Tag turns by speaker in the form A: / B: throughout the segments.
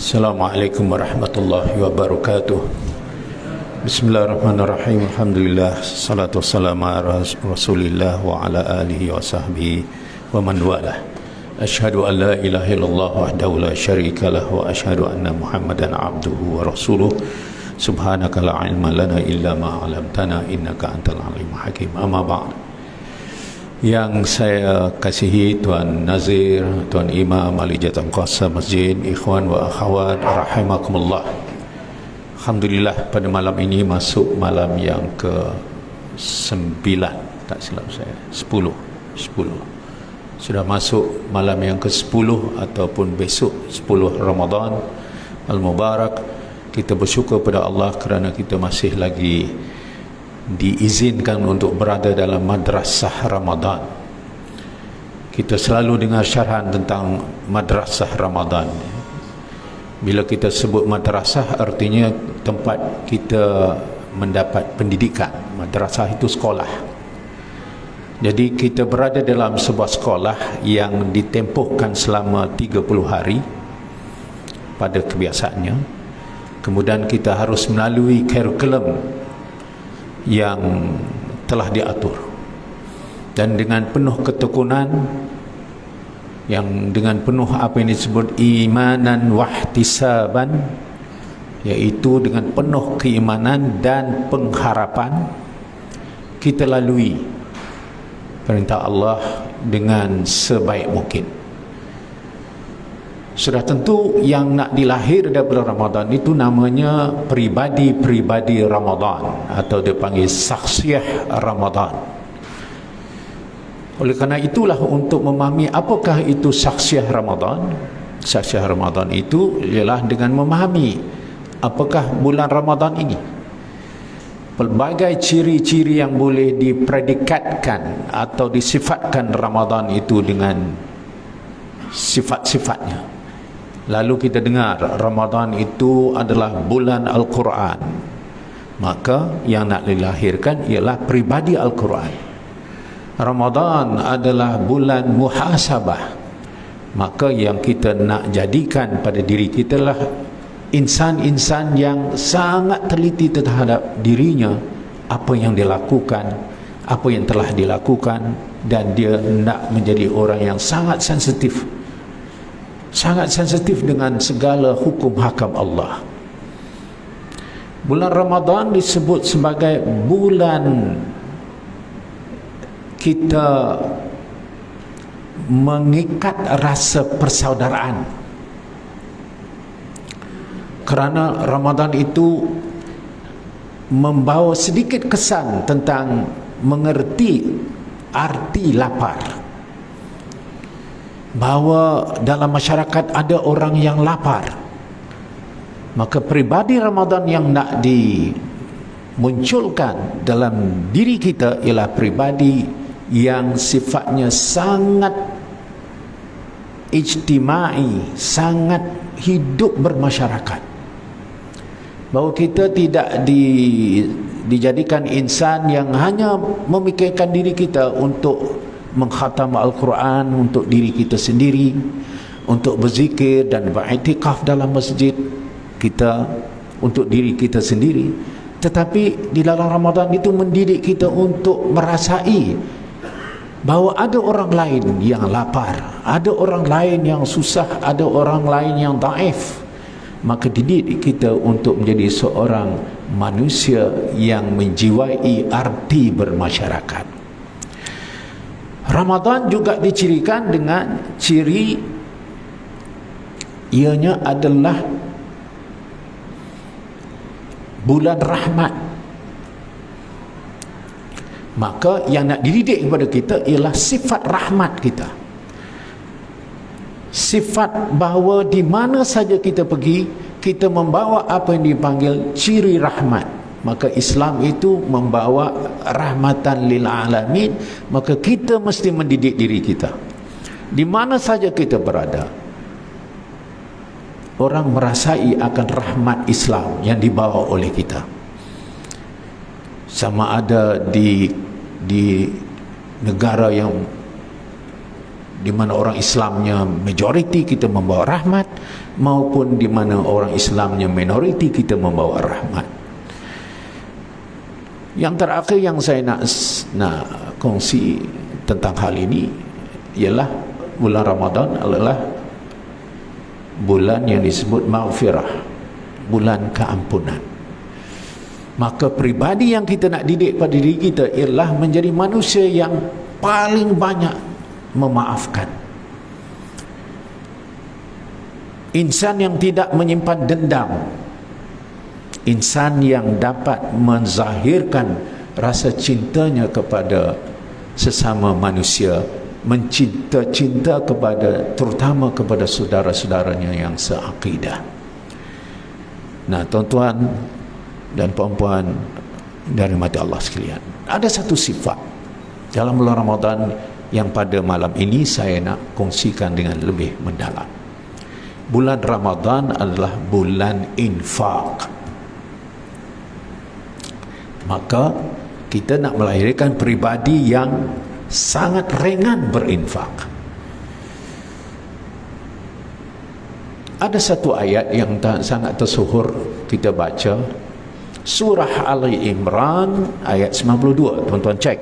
A: Assalamualaikum warahmatullahi wabarakatuh. Bismillahirrahmanirrahim. Alhamdulillah, salatu wassalamu ala Rasulillah wa ala alihi wa sahbihi wa man walah. Asyhadu an la ilaha illallah wahdahu la syarika lah wa asyhadu anna Muhammadan abduhu wa rasuluh. Subhanaka la ilma lana illa ma 'allamtana innaka antal alimul hakim. Amma ba'd. Yang saya kasihi Tuan Nazir, Tuan Imam Ali Jatan Qasa Masjid, ikhwan wa akhwat rahimakumullah. Alhamdulillah, pada malam ini masuk malam yang ke-9, tak silap saya, 10. Sudah masuk malam yang ke-10 ataupun besok 10 Ramadan Al-Mubarak. Kita bersyukur pada Allah kerana kita masih lagi diizinkan untuk berada dalam madrasah Ramadan. Kita selalu dengar syarahan tentang madrasah Ramadan. Bila kita sebut madrasah, artinya tempat kita mendapat pendidikan. Madrasah itu sekolah. Jadi kita berada dalam sebuah sekolah yang ditempuhkan selama 30 hari pada kebiasaannya. Kemudian kita harus melalui kurikulum yang telah diatur, dan dengan penuh ketekunan, yang dengan penuh apa yang disebut imanan wahtisaban, iaitu dengan penuh keimanan dan pengharapan, kita lalui perintah Allah dengan sebaik mungkin. Sudah tentu yang nak dilahir daripada Ramadan itu namanya pribadi-pribadi Ramadan, atau dipanggil saksiah Ramadan. Oleh kerana itulah, untuk memahami apakah itu saksiah Ramadan, saksiah Ramadan itu ialah dengan memahami apakah bulan Ramadan ini, pelbagai ciri-ciri yang boleh dipredikatkan atau disifatkan Ramadan itu dengan sifat-sifatnya. Lalu kita dengar Ramadan itu adalah bulan Al-Quran, maka yang nak dilahirkan ialah pribadi Al-Quran. Ramadan adalah bulan muhasabah, maka yang kita nak jadikan pada diri kita lah insan-insan yang sangat teliti terhadap dirinya, apa yang dia lakukan, apa yang telah dilakukan, dan dia nak menjadi orang yang sangat sensitif dengan segala hukum hakam Allah. Bulan Ramadan disebut sebagai bulan kita mengikat rasa persaudaraan, kerana Ramadan itu membawa sedikit kesan tentang mengerti arti lapar, bahawa dalam masyarakat ada orang yang lapar. Maka pribadi Ramadan yang nak dimunculkan dalam diri kita ialah pribadi yang sifatnya sangat ijtimai, sangat hidup bermasyarakat. Bahawa kita tidak dijadikan insan yang hanya memikirkan diri kita untuk mengkhatam Al-Quran untuk diri kita sendiri, untuk berzikir dan beriktikaf dalam masjid kita untuk diri kita sendiri. Tetapi di dalam Ramadan itu mendidik kita untuk merasai bahawa ada orang lain yang lapar, ada orang lain yang susah, ada orang lain yang daif. Maka dididik kita untuk menjadi seorang manusia yang menjiwai arti bermasyarakat. Ramadan juga dicirikan dengan ciri ianya adalah bulan rahmat. Maka yang nak dididik kepada kita ialah sifat rahmat kita. Sifat bahawa di mana saja kita pergi, kita membawa apa yang dipanggil ciri rahmat. Maka Islam itu membawa rahmatan lil alamin. Maka kita mesti mendidik diri kita. Di mana saja kita berada, orang merasai akan rahmat Islam yang dibawa oleh kita. Sama ada di negara yang di mana orang Islamnya majoriti kita membawa rahmat, maupun di mana orang Islamnya minoriti kita membawa rahmat. Yang terakhir yang saya nak kongsi tentang hal ini ialah bulan Ramadan adalah bulan yang disebut maghfirah, bulan keampunan. Maka pribadi yang kita nak didik pada diri kita ialah menjadi manusia yang paling banyak memaafkan. Insan yang tidak menyimpan dendam, insan yang dapat menzahirkan rasa cintanya kepada sesama manusia, cinta kepada, terutama kepada saudara-saudaranya yang seakidah. Nah, tuan-tuan dan puan-puan dari mati Allah sekalian, ada satu sifat dalam bulan Ramadan yang pada malam ini saya nak kongsikan dengan lebih mendalam. Bulan Ramadan adalah bulan infak. Maka kita nak melahirkan pribadi yang sangat ringan berinfak. Ada satu ayat yang sangat tersuhur kita baca, surah Ali Imran ayat 92. Tuan-tuan cek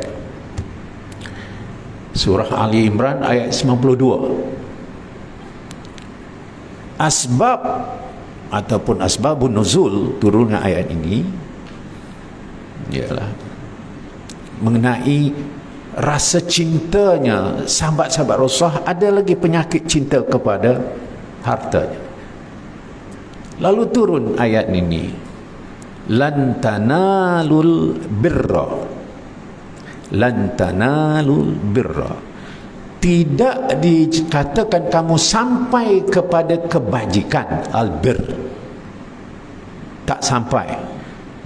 A: surah Ali Imran ayat 92. Asbab ataupun asbabun nuzul turunnya ayat ini ialah mengenai rasa cintanya sahabat-sahabat Rasulullah, ada lagi penyakit cinta kepada hartanya. Lalu turun ayat ini, lan tanalul birra, lan tanalul birra, tidak dikatakan kamu sampai kepada kebajikan, albir, tak sampai.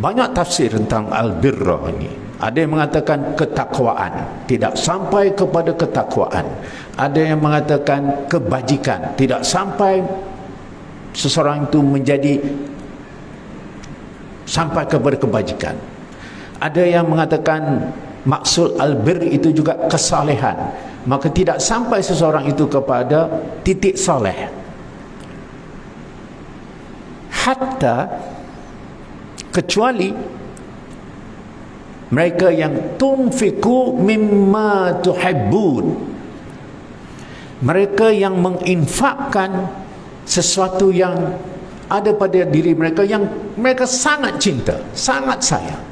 A: Banyak tafsir tentang albirra ini. Ada yang mengatakan ketakwaan, tidak sampai kepada ketakwaan. Ada yang mengatakan kebajikan, tidak sampai seseorang itu menjadi sampai kepada kebajikan. Ada yang mengatakan maksud albir itu juga kesalehan, maka tidak sampai seseorang itu kepada titik saleh. Hatta kecuali mereka yang tunfiku mimma tuhibbun, mereka yang menginfakkan sesuatu yang ada pada diri mereka yang mereka sangat cinta, sangat sayang.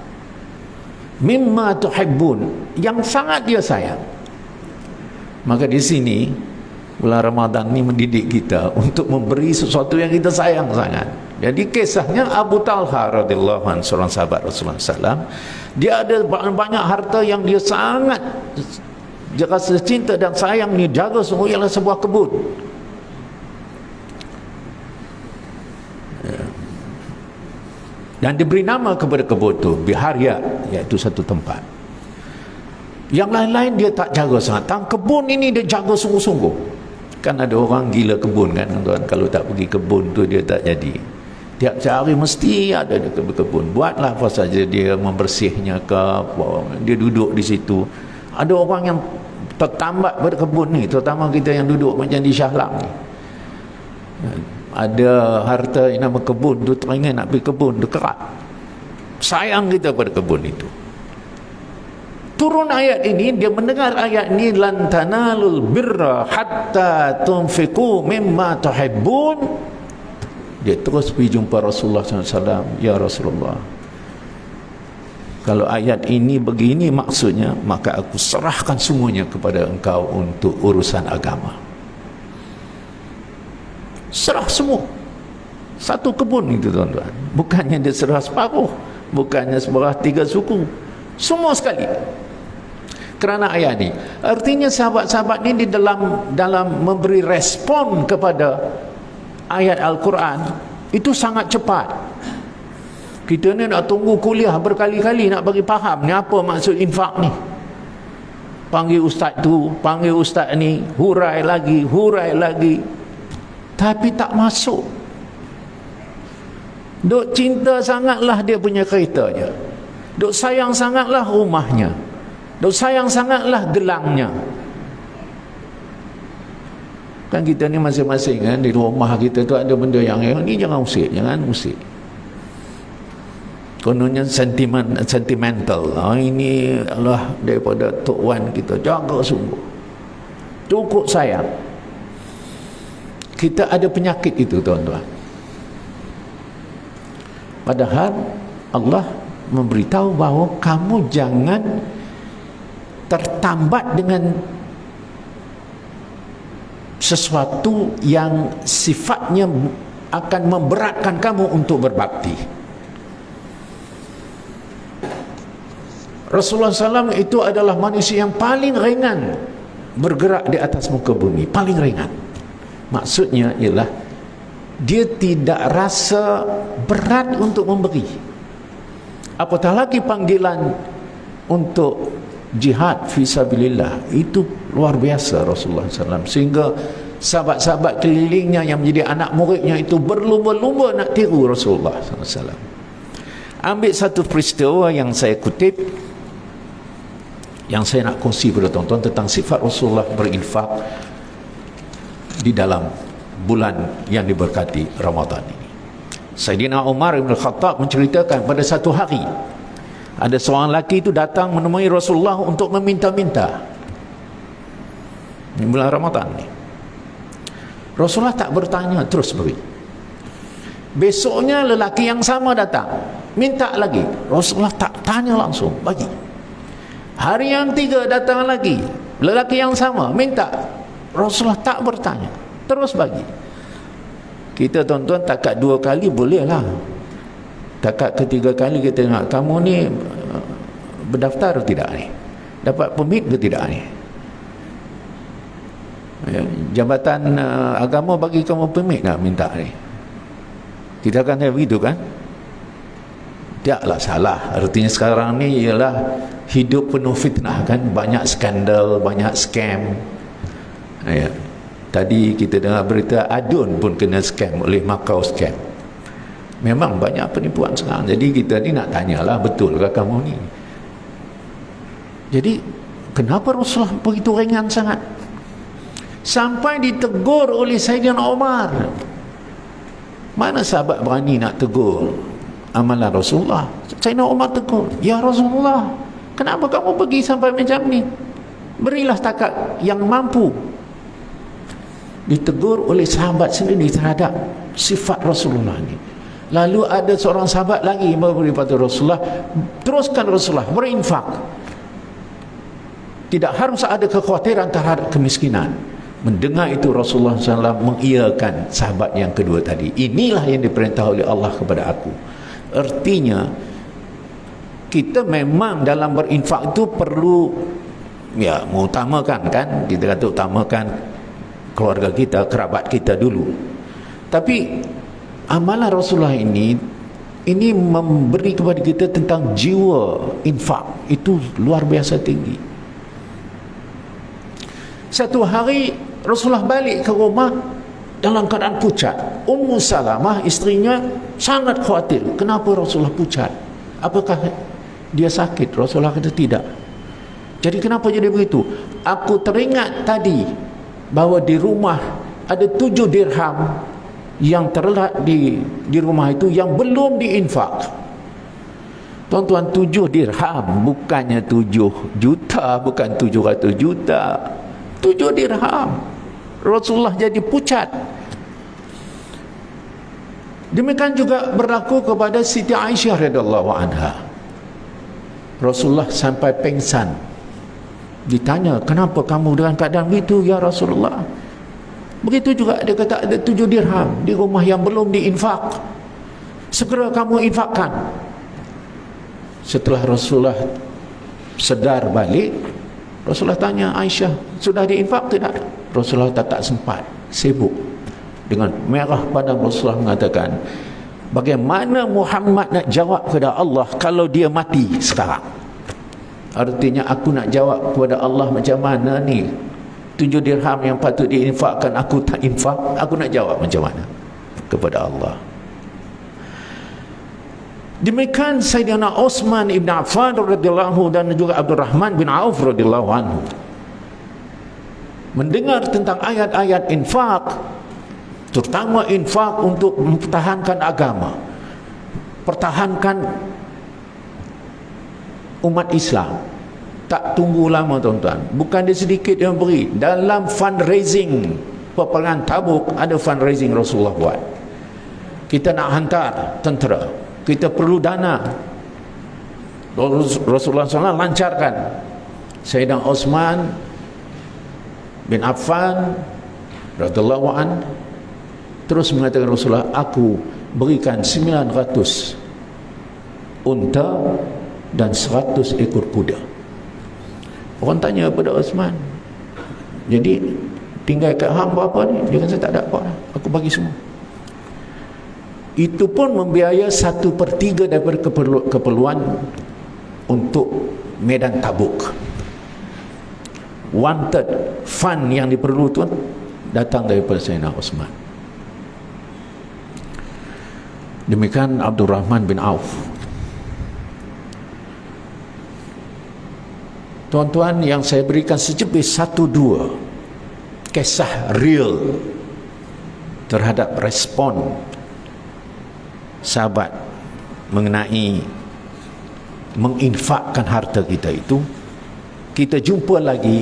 A: Mimma tuhibbun, yang sangat dia sayang. Maka di sini bulan Ramadan ini mendidik kita untuk memberi sesuatu yang kita sayang sangat. Jadi kisahnya Abu Talha radhiyallahu anhu, seorang sahabat Rasulullah SAW, dia ada banyak harta yang dia sangat rasa cinta dan sayang ni jaga semua, ialah sebuah kebun. Dan diberi nama kepada kebun itu Biharya, iaitu satu tempat. Yang lain-lain dia tak jaga sangat. Tang kebun ini dia jaga sungguh-sungguh. Kan ada orang gila kebun kan tuan, kalau tak pergi kebun tu dia tak jadi. Tiap hari mesti ada di kebun. Buatlah apa saja dia, membersihnya ke, dia duduk di situ. Ada orang yang tertambat pada kebun ni, terutama kita yang duduk macam di Shah Alam ni. Ada harta yang nama kebun tu, teringat nak pergi kebun tu, kerat. Sayang kita pada kebun itu. Turun ayat ini, dia mendengar ayat ini, lan tanalul birra hatta tunfiqu mimma tuhibbun. Dia terus pergi jumpa Rasulullah SAW. Ya Rasulullah, kalau ayat ini begini maksudnya, maka aku serahkan semuanya kepada engkau untuk urusan agama. Serah semua. Satu kebun itu tuan-tuan. Bukannya dia serah separuh, bukannya seberah 3 suku, semua sekali. Kerana ayat ini, artinya sahabat-sahabat ini di dalam memberi respon kepada ayat Al-Quran itu sangat cepat. Kita ni nak tunggu kuliah berkali-kali nak bagi faham ni apa maksud infak ni. Panggil ustaz tu, panggil ustaz ni, hurai lagi, tapi tak masuk. Duk cinta sangatlah dia punya keretanya, duk sayang sangatlah rumahnya, duk sayang sangatlah gelangnya. Kan kita ni masing-masing kan, di rumah kita tu ada benda yang ni jangan usik, kononnya sentimental. Ini adalah daripada Tok Wan kita, jaga sungguh, cukup sayang. Kita ada penyakit itu, tuan-tuan. Padahal Allah memberitahu bahawa kamu jangan tertambat dengan sesuatu yang sifatnya akan memberatkan kamu untuk berbakti. Rasulullah SAW itu adalah manusia yang paling ringan bergerak di atas muka bumi, paling ringan. Maksudnya ialah dia tidak rasa berat untuk memberi, apatah lagi panggilan untuk jihad fisabilillah. Itu luar biasa Rasulullah SAW, sehingga sahabat-sahabat kelilingnya yang menjadi anak muridnya itu berlumba-lumba nak tiru Rasulullah SAW. Ambil satu peristiwa yang saya kutip, yang saya nak kongsi pada tuan-tuan tentang sifat Rasulullah berinfak di dalam bulan yang diberkati Ramadan ini. Sayyidina Umar bin Khattab menceritakan, pada satu hari ada seorang lelaki itu datang menemui Rasulullah untuk meminta-minta. Ini bulan Ramadan ni. Rasulullah tak bertanya, terus beri. Besoknya lelaki yang sama datang, minta lagi. Rasulullah tak tanya langsung, bagi. Hari yang tiga datang lagi, lelaki yang sama minta. Rasulullah tak bertanya, terus bagi. Kita tuan-tuan takat 2 kali boleh lah, takat ketiga kali kita tengok, kamu ni berdaftar atau tidak ni, dapat permit ke tidak ni, ya, Jabatan Agama bagi kamu permit tak minta ni. Kita akan tanya begitu kan? Tidaklah salah. Artinya sekarang ni ialah hidup penuh fitnah kan, banyak skandal, banyak scam, ya. Tadi kita dengar berita Adun pun kena scam oleh Macau Scam. Memang banyak penipuan sekarang. Jadi kita ni nak tanyalah, betul ke kamu ni? Jadi kenapa Rasulullah begitu ringan sangat, sampai ditegur oleh Sayyidina Umar? Mana sahabat berani nak tegur amalan Rasulullah? Sayyidina Umar tegur, ya Rasulullah, kenapa kamu pergi sampai macam ni? Berilah takat yang mampu. Ditegur oleh sahabat sendiri terhadap sifat Rasulullah ni. Lalu ada seorang sahabat lagi memberi pada Rasulullah, teruskan Rasulullah berinfak, tidak harus ada kekhawatiran terhadap kemiskinan. Mendengar itu Rasulullah SAW mengiyakan sahabat yang kedua tadi. Inilah yang diperintah oleh Allah kepada aku. Artinya kita memang dalam berinfak itu perlu, ya, mengutamakan kan, kita kata utamakan keluarga kita, kerabat kita dulu. Tapi amalan Rasulullah ini memberi kepada kita tentang jiwa infak, itu luar biasa tinggi. Satu hari Rasulullah balik ke rumah dalam keadaan pucat. Ummu Salamah, istrinya, sangat khawatir. Kenapa Rasulullah pucat? Apakah dia sakit? Rasulullah kata tidak. Jadi kenapa jadi begitu? Aku teringat tadi bahawa di rumah ada 7 dirham yang terletak di rumah itu yang belum diinfak. Tuan-tuan, 7 dirham, bukannya 7 juta, bukan 700 juta, 7 dirham. Rasulullah jadi pucat. Demikian juga berlaku kepada Siti Aisyah radhiyallahu anha. Rasulullah sampai pengsan. Ditanya, kenapa kamu dengan keadaan begitu ya Rasulullah? Begitu juga dia kata ada 7 dirham di rumah yang belum diinfak. Segera kamu infakkan. Setelah Rasulullah sedar balik, Rasulullah tanya Aisyah, sudah diinfak tidak? Rasulullah tak sempat, sibuk. Dengan merah padam Rasulullah mengatakan, bagaimana Muhammad nak jawab kepada Allah kalau dia mati sekarang? Artinya aku nak jawab kepada Allah macam mana ni? 7 dirham yang patut diinfakkan aku tak infak, aku nak jawab macam mana kepada Allah? Demikian Sayyidina Utsman ibn Affan radhiyallahu dan juga Abdurrahman bin Auf radhiyallahu anhu. mendengar tentang ayat-ayat infak, terutama infak untuk mempertahankan agama, pertahankan umat Islam, tak tunggu lama tuan-tuan. Bukan dia sedikit yang beri. Dalam fundraising peperangan Tabuk, ada fundraising Rasulullah buat. Kita nak hantar tentera, kita perlu dana, Rasulullah SAW lancarkan. Sayyidina Osman bin Affan radhiyallahu an terus mengatakan, Rasulullah, aku berikan 900 unta dan 100 ekor kuda. Orang tanya kepada Osman, jadi tinggal kat hang berapa ni? Dia kata, tak ada apa, aku bagi semua. Itu pun membiayai 1/3 daripada keperluan untuk medan Tabuk. 1/3 fund yang diperlukan datang daripada Sayyidina Osman. Demikian Abdul Rahman bin Auf. Tuan-tuan, yang saya berikan secebis 1-2 kisah real terhadap respon sahabat mengenai menginfakkan harta kita itu. Kita jumpa lagi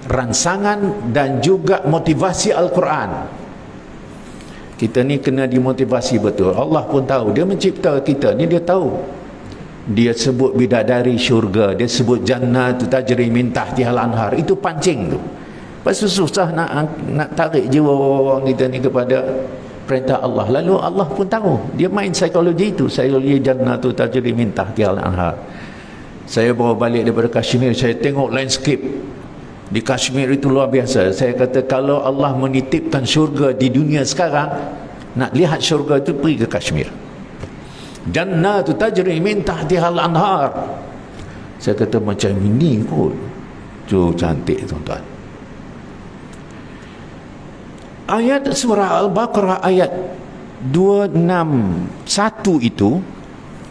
A: ransangan dan juga motivasi Al-Quran. Kita ni kena dimotivasi betul. Allah pun tahu, dia mencipta kita ni, dia tahu. Dia sebut bidadari syurga, dia sebut jannatu tajri min tahtihal anhar. Itu pancing tu. Pasal susah nak tarik jiwa orang kita ni kepada perintah Allah. Lalu Allah pun tahu, dia main psikologi itu, psikologi jannatu tajri min tahtihal anhar. Saya bawa balik daripada Kashmir, saya tengok landscape di Kashmir itu luar biasa. Saya kata, kalau Allah menitipkan syurga di dunia sekarang, nak lihat syurga itu, pergi ke Kashmir. Jannatu tajri min tahtihal anhar. Saya kata, macam ini pun tu cantik tuan-tuan. Ayat surah Al-Baqarah ayat 261 itu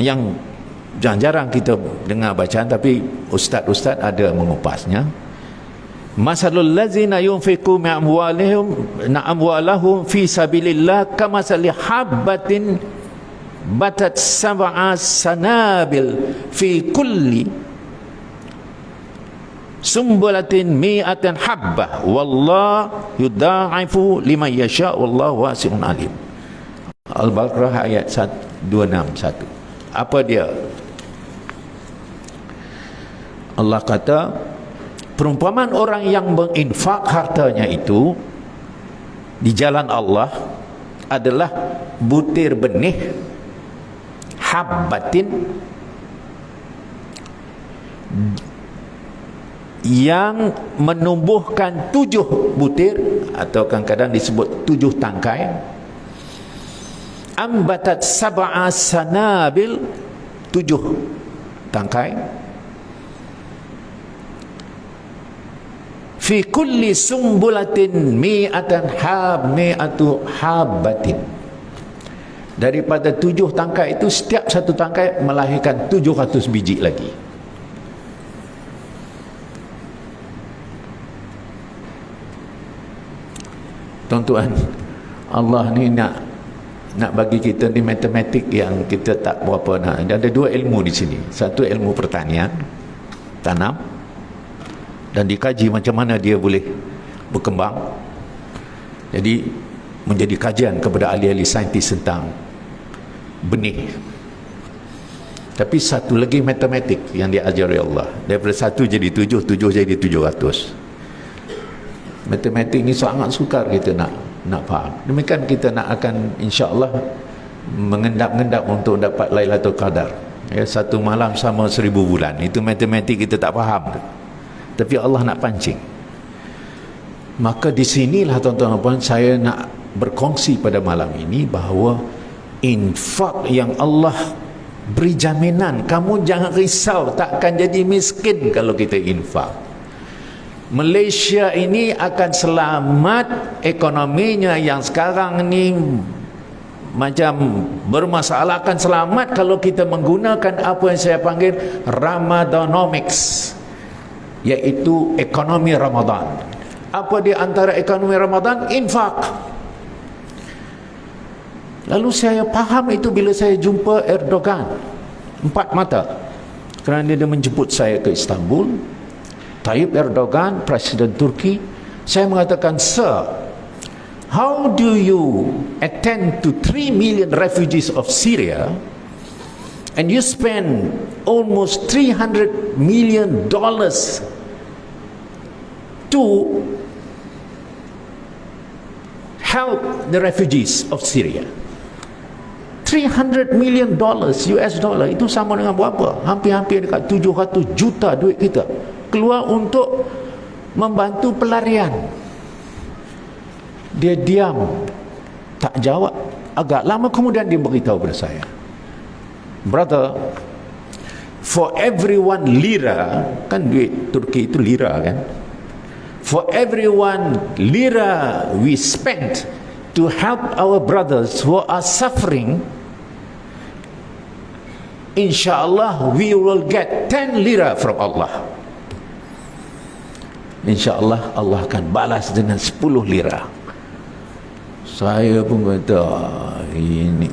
A: yang jarang-jarang kita dengar bacaan, tapi ustaz-ustaz ada mengupasnya. Masalul ladzina yunfiqu amwalahum fi sabilillah kamasali habbatin batat sab'a sanabil fi kulli sumbulatin mi'atan habbah wallahu yudha'ifu liman yasha wallahu wasi'un alim. Al-Baqarah ayat 261. Apa dia? Allah kata, perumpamaan orang yang menginfak hartanya itu di jalan Allah adalah butir benih habbatin yang menumbuhkan 7 butir, atau kadang-kadang disebut 7 tangkai. Ambatat sab'a sanabil, 7 tangkai. Fi kulli sumbulatin mi'atu habbatin. Daripada 7 tangkai itu, setiap satu tangkai melahirkan 700 biji lagi. Tuan-tuan, Allah ni nak bagi kita ni matematik yang kita tak berapa nak. Ada 2 ilmu di sini. Satu ilmu pertanian, tanam, dan dikaji macam mana dia boleh berkembang. Jadi menjadi kajian kepada ahli-ahli saintis tentang benih. Tapi satu lagi matematik yang diajari Allah. Daripada 1 jadi 7, 7 jadi 700. Matematik ni sangat sukar kita nak faham. Demikian kita nak akan insya-Allah mengendap-endap untuk dapat Lailatul Qadar. Ya, 1 malam sama 1000 bulan. Itu matematik kita tak faham. Tapi Allah nak pancing. Maka di sinilah tuan-tuan dan puan, saya nak berkongsi pada malam ini bahawa infak yang Allah beri jaminan, kamu jangan risau, takkan jadi miskin kalau kita infak. Malaysia ini akan selamat ekonominya yang sekarang ni macam bermasalah, akan selamat kalau kita menggunakan apa yang saya panggil Ramadanomics, iaitu ekonomi Ramadan. Apa di antara ekonomi Ramadan? Infak. Lalu saya faham itu bila saya jumpa Erdogan empat mata, kerana dia menjemput saya ke Istanbul. Tayyip Erdogan, Presiden Turki. Saya mengatakan, "Sir, how do you attend to 3 million refugees of Syria and you spend almost $300 million to help the refugees of Syria?" $300 million US dollar, itu sama dengan berapa? Hampir-hampir dekat 700 juta duit kita keluar untuk membantu pelarian. Dia diam, tak jawab. Agak lama kemudian dia beritahu kepada saya, "Brother, for every 1 lira," kan duit Turki itu lira kan, "for every 1 lira we spent to help our brothers who are suffering, insyaAllah we will get 10 lira from Allah. InsyaAllah Allah akan balas dengan 10 lira. Saya pun kata, ini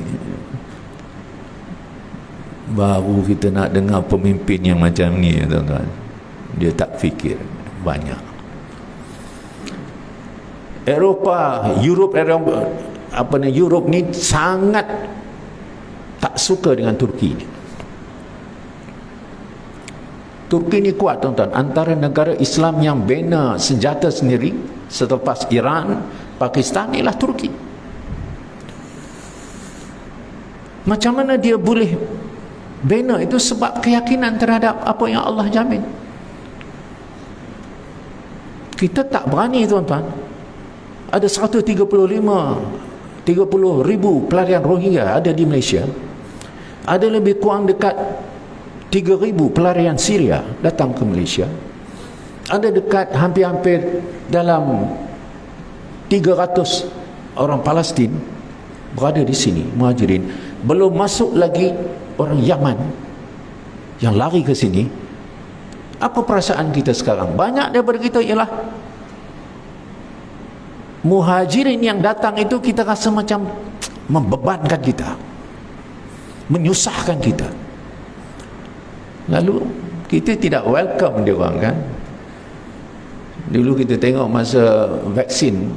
A: baru kita nak dengar pemimpin yang macam ni, tuan-tuan. Dia tak fikir banyak. Europe ni sangat tak suka dengan Turki ni. Turki ni kuat, tuan-tuan, antara negara Islam yang bina senjata sendiri selepas Iran, Pakistan, ialah Turki. Macam mana dia boleh bina itu? Sebab keyakinan terhadap apa yang Allah jamin. Kita tak berani, tuan-tuan. Ada 30 ribu pelarian Rohingya ada di Malaysia. Ada lebih kurang dekat 3,000 pelarian Syria datang ke Malaysia. Ada dekat hampir-hampir dalam 300 orang Palestin berada di sini, muhajirin. Belum masuk lagi orang Yaman yang lari ke sini. Apa perasaan kita sekarang? Banyak daripada kita ialah muhajirin yang datang itu kita rasa macam membebankan kita, menyusahkan kita. Lalu kita tidak welcome dia orang kan. Dulu kita tengok masa vaksin,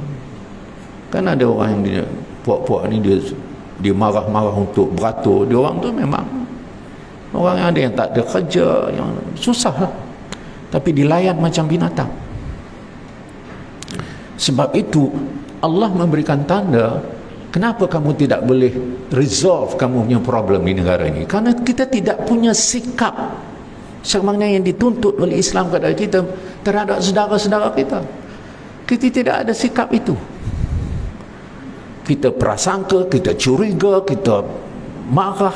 A: kan ada orang yang dia, puak-puak ni dia marah-marah untuk beratur. Dia orang tu memang orang yang ada yang tak ada kerja, yang susah lah, tapi dilayan macam binatang. Sebab itu Allah memberikan tanda, kenapa kamu tidak boleh resolve kamu punya problem di negara ini? Karena kita tidak punya sikap sebagaimana yang dituntut oleh Islam kepada kita terhadap saudara-saudara kita. Kita tidak ada sikap itu. Kita prasangka, kita curiga, kita marah.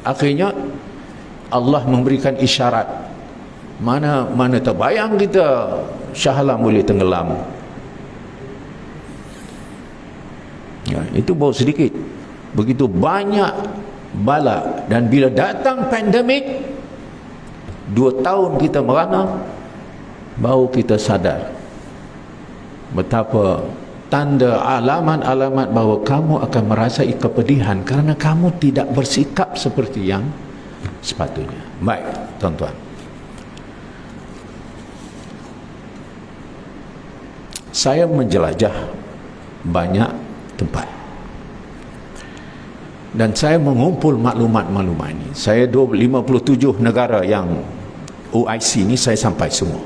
A: Akhirnya Allah memberikan isyarat. Mana terbayang kita, Shah Alam boleh tenggelam. Ya, itu baru sedikit. Begitu banyak bala. Dan bila datang pandemik, 2 tahun kita merana, baru kita sadar betapa tanda alamat-alamat bahawa kamu akan merasai kepedihan kerana kamu tidak bersikap seperti yang sepatutnya. Baik, tuan-tuan, saya menjelajah banyak tempat dan saya mengumpul maklumat-maklumat ini. Saya 57 negara yang OIC ni saya sampai semua.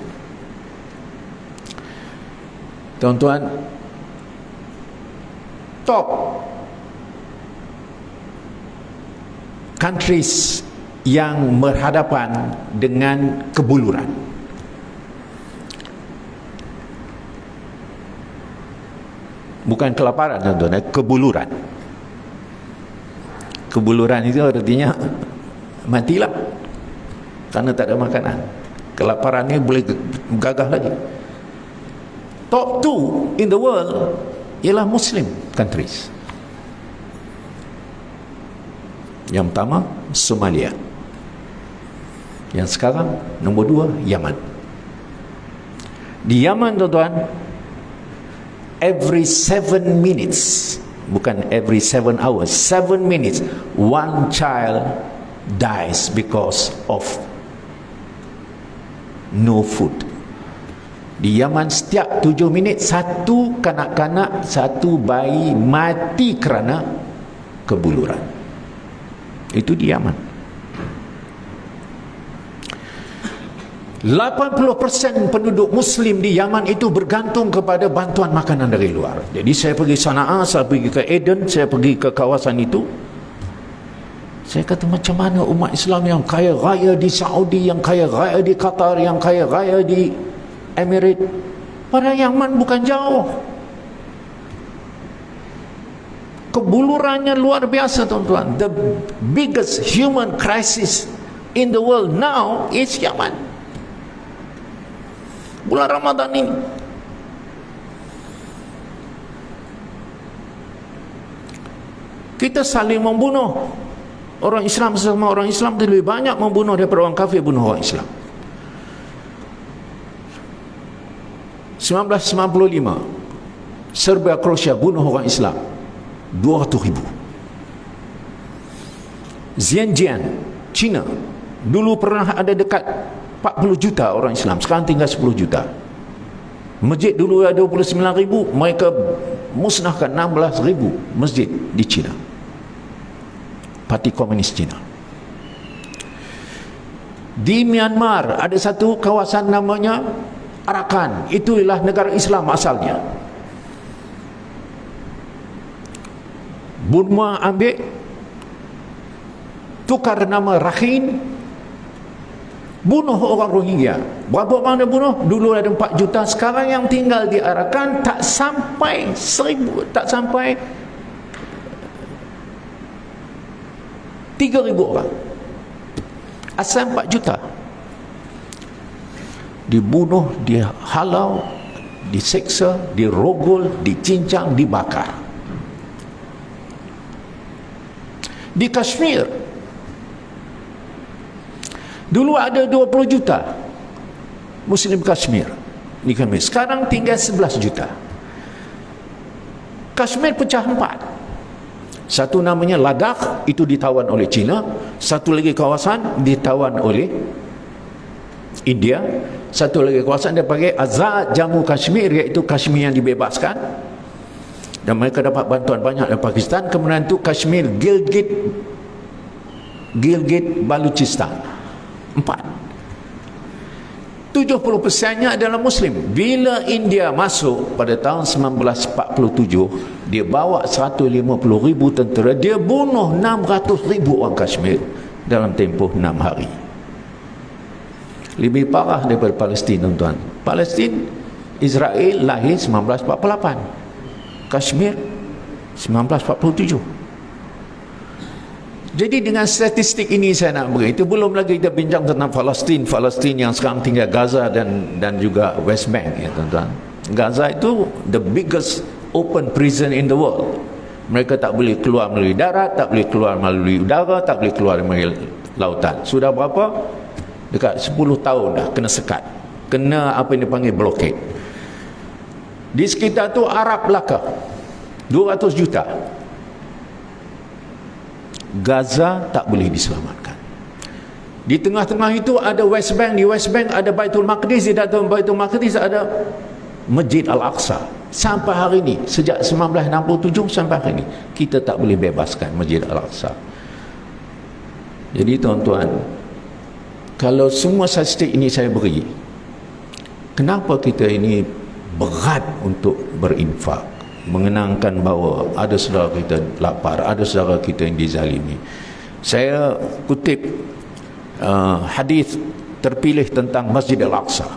A: Tuan-tuan, top countries yang berhadapan dengan kebuluran, bukan kelaparan, tuan-tuan, kebuluran. Kebuluran itu artinya matilah kerana tak ada makanan. Kelaparan ni boleh gagah lagi. Top 2 in the world ialah Muslim countries. Yang pertama Somalia, yang sekarang nombor 2 Yaman. Di Yaman, tuan-tuan, every 7 minutes, bukan every 7 hours, 7 minutes, one child dies because of no food. Di Yaman setiap 7 minit satu kanak-kanak, satu bayi mati kerana kebuluran. Itu di Yaman. 80% penduduk Muslim di Yaman itu bergantung kepada bantuan makanan dari luar. Jadi saya pergi Sana'a, saya pergi ke Aden, saya pergi ke kawasan itu. Saya kata, macam mana umat Islam yang kaya raya di Saudi, yang kaya raya di Qatar, yang kaya raya di Emirates, pada Yaman bukan jauh. Kebulurannya luar biasa, tuan-tuan. The biggest human crisis in the world now is Yaman. Bulan Ramadan ini. Kita saling membunuh. Orang Islam sesama orang Islam lebih banyak membunuh daripada orang kafir bunuh orang Islam. 1995 Serbia Croatia bunuh orang Islam 200,000. Xinjiang China dulu pernah ada dekat 40 juta orang Islam, sekarang tinggal 10 juta. Masjid dulu ada 29,000, mereka musnahkan 16,000 masjid di China. Parti Komunis China. Di Myanmar ada satu kawasan namanya Arakan, itulah negara Islam asalnya. Burma ambil, tukar nama Rakhine, bunuh orang Rohingya. Berapa orang dia bunuh? Dulu ada 4 juta, sekarang yang tinggal di Arakan tak sampai 1,000, tak sampai 3,000 orang. Asal 4 juta dibunuh, dihalau, diseksa, dirogol, dicincang, dibakar. Di Kashmir dulu ada 20 juta Muslim Kashmir di Kashmir, sekarang tinggal 11 juta. Kashmir pecah 4. Satu namanya Ladakh, itu ditawan oleh China. Satu lagi kawasan ditawan oleh India. Satu lagi kawasan dia panggil Azad Jammu Kashmir, iaitu Kashmir yang dibebaskan, dan mereka dapat bantuan banyak dari Pakistan. Kemudian itu Kashmir Gilgit Baluchistan, 4. 70%-nya adalah Muslim. Bila India masuk pada tahun 1947, dia bawa 150,000 tentera, dia bunuh 600,000 orang Kashmir dalam tempoh 6 hari. Lebih parah daripada Palestin, tuan-tuan. Palestin, Israel lahir 1948, Kashmir 1947. Jadi dengan statistik ini saya nak beri. Itu belum lagi kita bincang tentang Palestin yang sekarang tinggal Gaza dan juga West Bank, ya tuan-tuan. Gaza itu the biggest open prison in the world. Mereka tak boleh keluar melalui darat, tak boleh keluar melalui udara, tak boleh keluar melalui lautan. Sudah berapa? Dekat 10 tahun dah kena sekat. Kena apa yang dipanggil blockade. Di sekitar tu Arab belaka 200 juta. Gaza tak boleh diselamatkan. Di tengah-tengah itu ada West Bank. Di West Bank ada Baitul Maqdis. Di dalam Baitul Maqdis ada Masjid Al-Aqsa. Sampai hari ini, sejak 1967 sampai hari ini, kita tak boleh bebaskan Masjid Al-Aqsa. Jadi tuan-tuan, kalau semua statistik ini saya beri, kenapa kita ini berat untuk berinfak? Mengenangkan bahawa ada saudara kita lapar, ada saudara kita yang dizalimi. Saya kutip hadis terpilih tentang Masjid Al-Aqsa.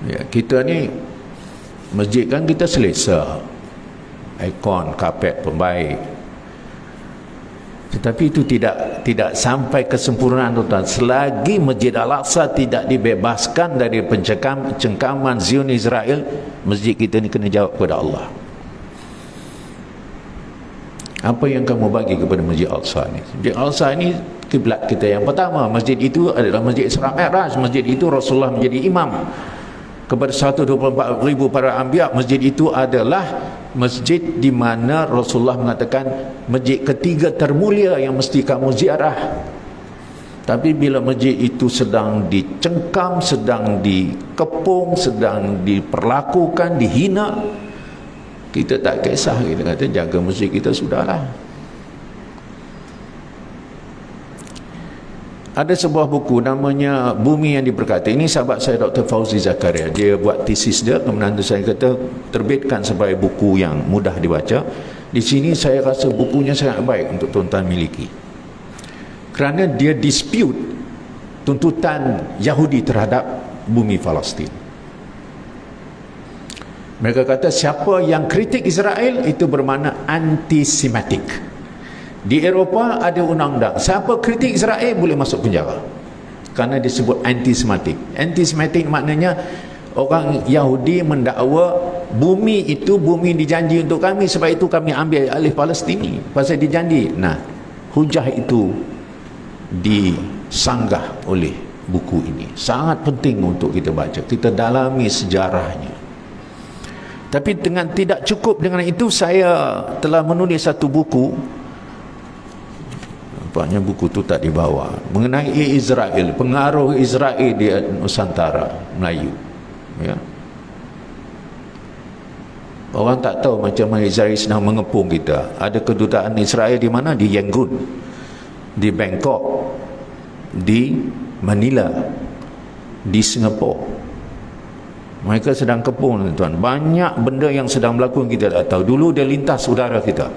A: Ya, kita ni masjid kan kita selesa, ikon, kapet pembaik, tetapi itu tidak sampai kesempurnaan, tuan-tuan. Selagi Masjid Al-Aqsa tidak dibebaskan dari pencengkaman Zionis Israel, masjid kita ni kena jawab kepada Allah. Apa yang kamu bagi kepada Masjid Al-Aqsa ni? Masjid Al-Aqsa ni kiblat kita yang pertama. Masjid itu adalah Masjid Isra Mi'raj. Masjid itu Rasulullah menjadi imam. kepada 124,000 para anbiya, masjid itu adalah masjid di mana Rasulullah mengatakan masjid ketiga termulia yang mesti kamu ziarah. Tapi bila masjid itu sedang dicengkam, sedang dikepung, sedang diperlakukan, dihina, kita tak kisah, kita kata jaga masjid kita sudahlah. Ada sebuah buku namanya Bumi yang Diberkati. Ini sahabat saya Dr. Fauzi Zakaria. Dia buat tesis dia, kemudian saya kata terbitkan sebagai buku yang mudah dibaca. Di sini saya rasa bukunya sangat baik untuk tuan-tuan miliki. Kerana dia dispute tuntutan Yahudi terhadap bumi Palestin. Mereka kata siapa yang kritik Israel itu bermakna antisemitik. Di Eropah ada undang-undang, siapa kritik Israel boleh masuk penjara kerana disebut antisemitik. Antisemitik maknanya orang Yahudi mendakwa bumi itu bumi dijanji untuk kami, sebab itu kami ambil alih Palestin pasal dijanji. Nah, hujah itu disanggah oleh buku ini. Sangat penting untuk kita baca, kita dalami sejarahnya. Tapi dengan tidak cukup dengan itu, saya telah menulis satu buku. Nampaknya buku tu tak dibawa, mengenai Israel, pengaruh Israel di Nusantara Melayu, ya. Orang tak tahu macam mana Israel sedang mengepung kita. Ada kedutaan Israel di mana? Di Yangon, di Bangkok, di Manila, di Singapura. Mereka sedang kepung, tuan. Banyak benda yang sedang berlaku kita tak tahu. Dulu dia lintas udara kita,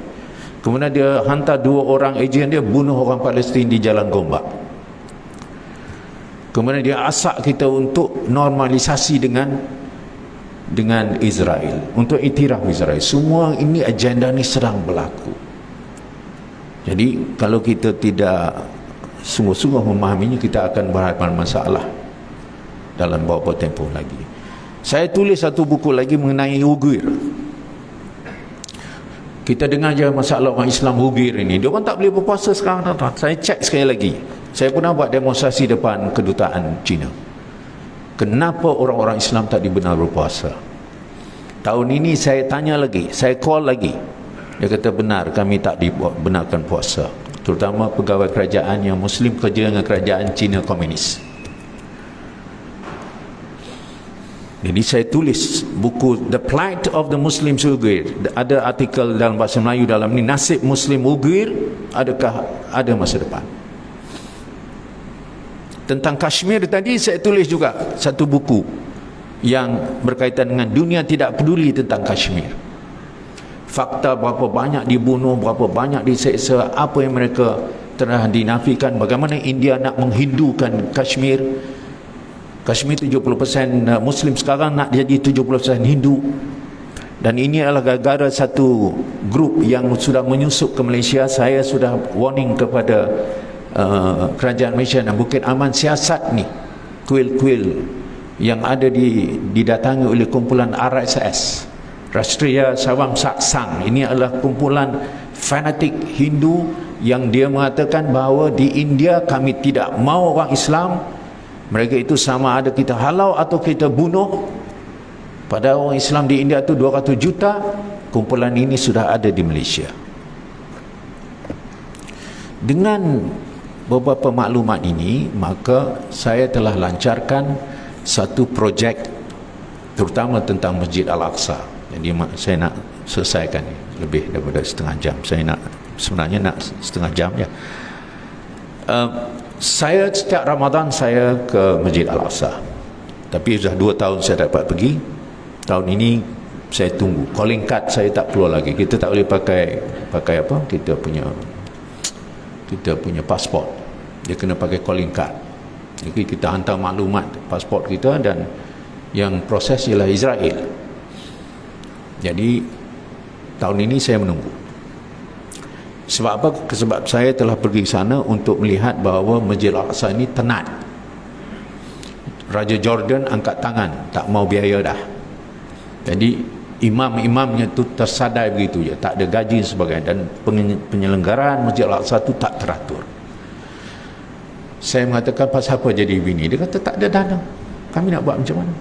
A: kemudian dia hantar 2 orang ejen dia bunuh orang Palestin di Jalan Gombak. Kemudian dia asak kita untuk normalisasi dengan Israel, untuk iktiraf Israel. Semua ini agenda ni sedang berlaku. Jadi kalau kita tidak sungguh-sungguh memahaminya, kita akan berhadapan masalah dalam beberapa tempoh lagi. Saya tulis satu buku lagi mengenai Uyghur. Kita dengar je masalah orang Islam Uyghur ini. Dia orang tak boleh berpuasa sekarang, tuan-tuan. Saya cek sekali lagi. Saya pernah buat demonstrasi depan kedutaan China. Kenapa orang-orang Islam tak dibenar berpuasa? Tahun ini saya tanya lagi, saya call lagi. Dia kata benar, kami tak dibenarkan puasa. Terutama pegawai kerajaan yang Muslim kerja dengan kerajaan China Komunis. Jadi saya tulis buku The Plight of the Muslims Uyghur. Ada artikel dalam bahasa Melayu dalam ni, nasib Muslim Uyghur, adakah ada masa depan? Tentang Kashmir tadi saya tulis juga satu buku yang berkaitan dengan dunia tidak peduli tentang Kashmir. Fakta berapa banyak dibunuh, berapa banyak diseksa, apa yang mereka telah dinafikan, bagaimana India nak menghindukan Kashmir. Kashmir 70% Muslim, sekarang nak jadi 70% Hindu. Dan ini adalah gara-gara satu grup yang sudah menyusup ke Malaysia. Saya sudah warning kepada kerajaan Malaysia dan Bukit Aman, siasat ni, kuil-kuil yang ada didatangi oleh kumpulan RSS, Rastriya Sawam Saksang. Ini adalah kumpulan fanatik Hindu yang dia mengatakan bahawa di India kami tidak mau orang Islam. Mereka itu sama ada kita halau atau kita bunuh. Pada orang Islam di India itu 200 juta. Kumpulan ini sudah ada di Malaysia. Dengan beberapa maklumat ini, maka saya telah lancarkan satu projek terutama tentang Masjid Al-Aqsa. Jadi saya nak selesaikan lebih daripada setengah jam. Sebenarnya nak setengah jam ya. Saya setiap Ramadan saya ke Masjid Al-Aqsa. Tapi sudah 2 tahun saya tak dapat pergi. Tahun ini saya tunggu. Calling card saya tak keluar lagi. Kita tak boleh pakai apa? Kita punya pasport. Dia kena pakai calling card. Jadi kita hantar maklumat pasport kita dan yang proses ialah Israel. Jadi tahun ini saya menunggu. Sebab apa? Sebab saya telah pergi ke sana untuk melihat bahawa Masjid Al-Aqsa ini tenat. Raja Jordan angkat tangan, tak mau biaya dah. Jadi imam-imamnya tu tersadai begitu je, tak ada gaji dan sebagainya, dan penyelenggaraan Masjid Al-Aqsa tu tak teratur. Saya mengatakan pasal apa jadi begini? Dia kata tak ada dana. Kami nak buat macam mana?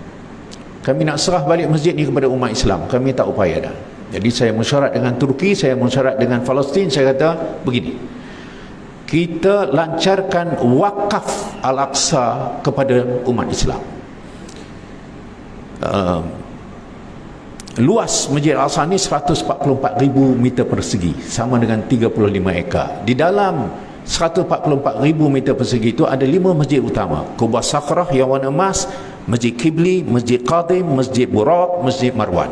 A: Kami nak serah balik masjid ni kepada umat Islam. Kami tak upaya dah. Jadi saya mesyuarat dengan Turki, saya mesyuarat dengan Palestin. Saya kata begini, kita lancarkan wakaf Al-Aqsa kepada umat Islam. Luas Masjid Al-Aqsa ni 144,000 meter persegi, sama dengan 35 ekar. Di dalam 144,000 meter persegi itu ada 5 masjid utama: Kubah Sakrah yang warna emas, Masjid Qibli, Masjid Qadim, Masjid Buraq, Masjid Marwan.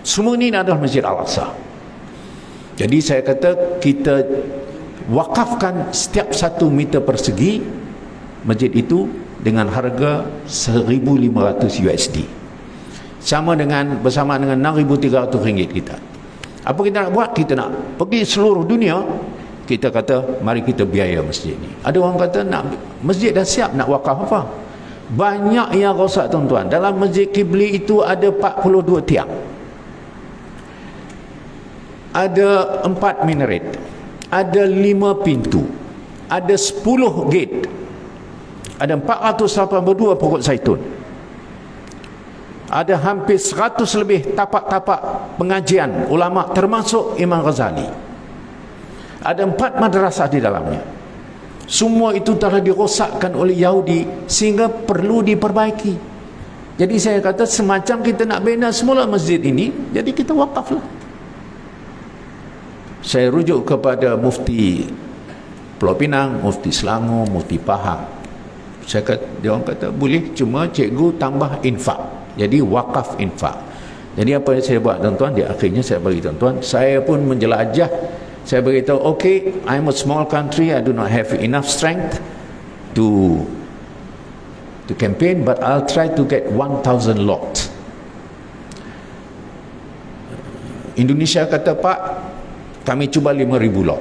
A: Semua ini adalah Masjid Al-Aqsa. Jadi saya kata kita wakafkan setiap 1 meter persegi masjid itu dengan harga 1,500 USD, sama dengan bersama dengan 6,300 ringgit kita. Apa kita nak buat? Kita nak pergi seluruh dunia. Kita kata mari kita biaya masjid ni. Ada orang kata nak masjid dah siap, nak wakaf apa? Banyak yang rosak tuan-tuan. Dalam Masjid Qibli itu ada 42 tiang, ada 4 minaret, ada 5 pintu, ada 10 gate, ada 482 pokok zaitun, ada hampir 100 lebih tapak-tapak pengajian ulama termasuk Imam Ghazali, ada 4 madrasah di dalamnya. Semua itu telah dirosakkan oleh Yahudi sehingga perlu diperbaiki. Jadi saya kata semacam kita nak bina semula masjid ini, jadi kita wakaflah. Saya rujuk kepada Mufti Pulau Pinang, Mufti Selangor, Mufti Pahang. Dia orang kata boleh, cuma cikgu tambah infak, jadi wakaf infak. Jadi apa yang saya buat tuan-tuan, di akhirnya saya bagi tuan-tuan, saya pun menjelajah. Saya beritahu, okay, I'm a small country, I do not have enough strength to campaign, but I'll try to get 1,000 lot. Indonesia kata, Pak, kami cuba 5,000 lot.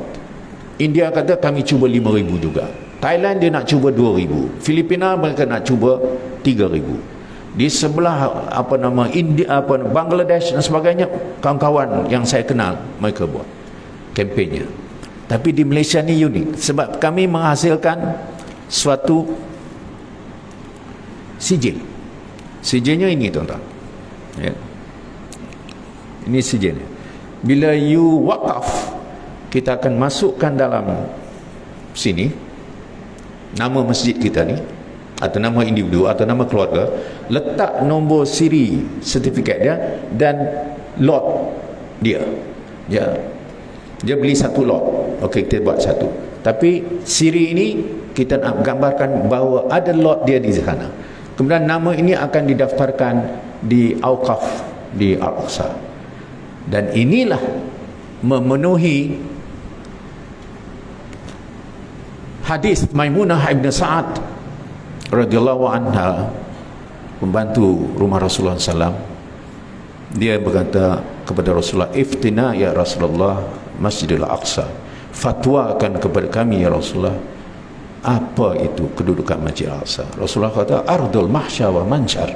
A: India kata kami cuba 5,000 juga. Thailand dia nak cuba 2,000. Filipina mereka nak cuba 3,000. Di sebelah India, Bangladesh dan sebagainya, kawan-kawan yang saya kenal mereka buat kempennya. Tapi di Malaysia ni unik, sebab kami menghasilkan suatu sijil. Sijilnya ini tuan-tuan, ya. Ini sijilnya. Bila you wakaf, kita akan masukkan dalam sini nama masjid kita ni, atau nama individu, atau nama keluarga, letak nombor siri sertifikat dia dan lot dia. Dia beli 1 lot. Okey, kita buat 1. Tapi siri ini kita nak gambarkan bahawa ada lot dia di sana. Kemudian nama ini akan didaftarkan di Auqaf di Al-Aqsa. Dan inilah memenuhi hadis Maimunah ibn Sa'ad radhiyallahu anha, pembantu rumah Rasulullah SAW. Dia berkata kepada Rasulullah, iftina ya Rasulullah Masjidil Aqsa, fatwakan kepada kami ya Rasulullah, apa itu kedudukan Masjid Al-Aqsa. Rasulullah kata, ardul mahsyar wa mansyar,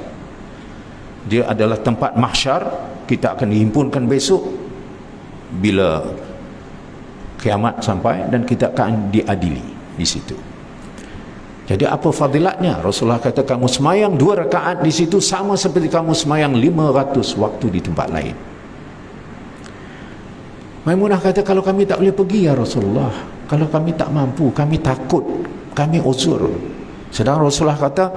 A: dia adalah tempat mahsyar, kita akan dihimpunkan besok bila kiamat sampai, dan kita akan diadili di situ. Jadi apa fadilatnya? Rasulullah kata, kamu semayang 2 rakaat di situ sama seperti kamu semayang 500 waktu di tempat lain. Maimunah kata, kalau kami tak boleh pergi ya Rasulullah, kalau kami tak mampu, kami takut, kami uzur. Sedang Rasulullah kata,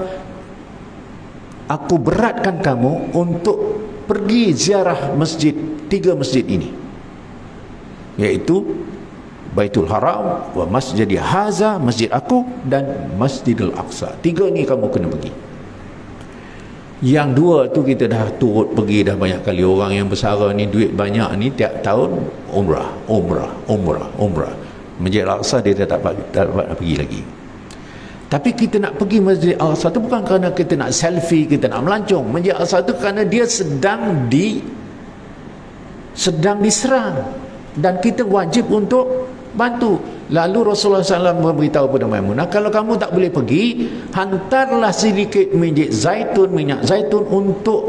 A: aku beratkan kamu untuk pergi ziarah masjid, 3 masjid ini, iaitu Baitul Haram, wa Masjidi Haza, masjid aku, dan Masjidil Aqsa. 3 ni kamu kena pergi. Yang 2 tu kita dah turut pergi dah banyak kali. Orang yang bersara ni, duit banyak ni, tiap tahun umrah. Masjid Al-Aqsa dia tak dapat pergi lagi. Tapi kita nak pergi Masjid Al-Aqsa tu bukan kerana kita nak selfie, kita nak melancong. Masjid Al-Aqsa tu kerana dia sedang diserang, dan kita wajib untuk bantu. Lalu Rasulullah SAW memberitahu kepada Maimunah, kalau kamu tak boleh pergi, hantarlah sedikit minyak zaitun untuk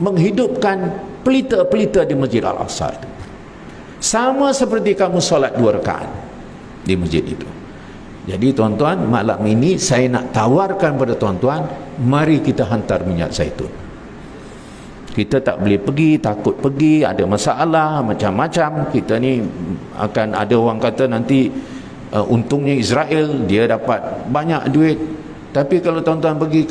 A: menghidupkan pelita-pelita di Masjid Al-Aqsa itu. Sama seperti kamu solat 2 rakaat di masjid itu. Jadi tuan-tuan, malam ini saya nak tawarkan pada tuan-tuan, mari kita hantar minyak zaitun. Kita tak boleh pergi, takut pergi, ada masalah macam-macam. Kita ni akan ada orang kata nanti untungnya Israel, dia dapat banyak duit. Tapi kalau tuan-tuan pergi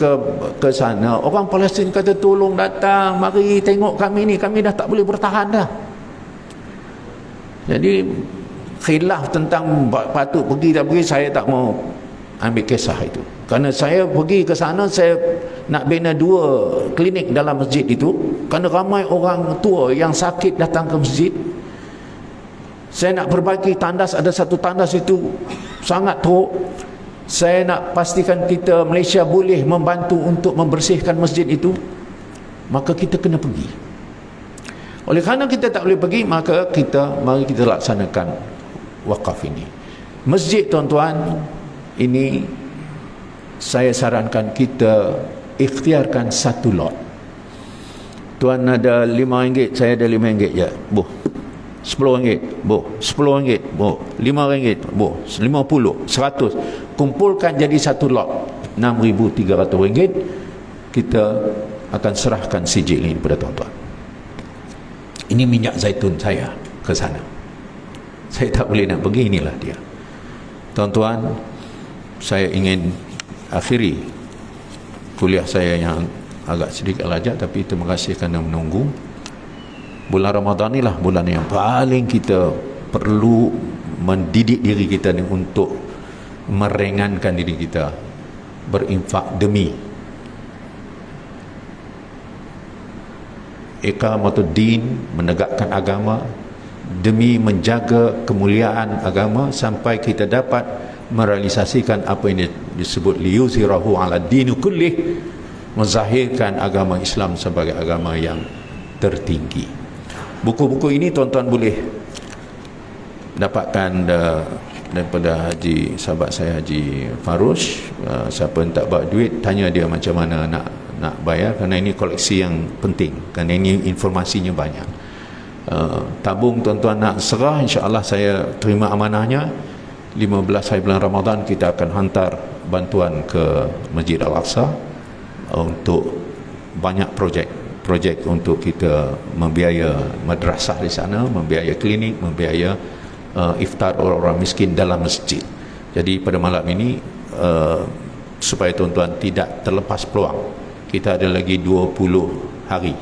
A: ke sana, orang Palestin kata tolong datang, mari tengok kami ni, kami dah tak boleh bertahan dah. Jadi khilaf tentang patut pergi tak pergi, saya tak mau ambil kisah itu. Kerana saya pergi ke sana, saya nak bina 2 klinik dalam masjid itu. Kerana ramai orang tua yang sakit datang ke masjid. Saya nak perbaiki tandas, ada satu tandas itu sangat teruk. Saya nak pastikan kita Malaysia boleh membantu untuk membersihkan masjid itu. Maka kita kena pergi. Oleh kerana kita tak boleh pergi, maka mari kita laksanakan wakaf ini. Masjid, tuan-tuan, ini saya sarankan kita ikhtiarkan 1 lot. Tuan ada RM5, saya ada RM5 je. Boh. RM10, boh. RM10, boh. RM5, boh. RM50, RM100. Kumpulkan jadi 1 lot. RM6,300. Kita akan serahkan sijil ini kepada tuan-tuan. Ini minyak zaitun saya ke sana. Saya tak boleh nak pergi, inilah dia. Tuan-tuan, saya ingin akhiri kuliah saya yang agak sedikit lajak, tapi terima kasih kerana menunggu. Bulan Ramadan inilah bulan yang paling kita perlu mendidik diri kita ni untuk meringankan diri kita, berinfak demi iqamatuddin, menegakkan agama, demi menjaga kemuliaan agama sampai kita dapat merealisasikan apa yang disebut liyuzhirahu ala dini kullih, menzahirkan agama Islam sebagai agama yang tertinggi. Buku-buku ini tuan-tuan boleh dapatkan daripada sahabat saya Haji Farus. Siapa yang tak bawa duit, tanya dia macam mana nak bayar, kerana ini koleksi yang penting, kerana ini informasinya banyak. Tabung tuan-tuan nak serah, insya-Allah saya terima amanahnya. 15 hari bulan Ramadan kita akan hantar bantuan ke Masjid Al-Aqsa untuk banyak projek untuk kita membiaya madrasah di sana, membiaya klinik, membiaya iftar orang-orang miskin dalam masjid. Jadi pada malam ini supaya tuan-tuan tidak terlepas peluang, kita ada lagi 20 hari.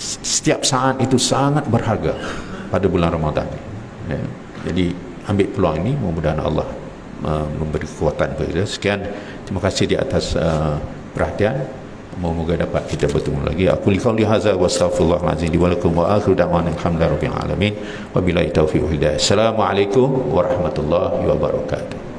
A: Setiap saat itu sangat berharga pada bulan Ramadan. Ya. Jadi ambil peluang ini, mudah-mudahan Allah memberi kekuatan kepada kita. Sekian, terima kasih di atas perhatian. Moga-moga dapat kita bertemu lagi. Aku liqauli hadza wa astaghfirullahalazim li wa lakum wa akhiru da'wana alhamdulillahi rabbil alamin. Wabillahi taufiq wal hidayah. Assalamualaikum warahmatullahi wabarakatuh.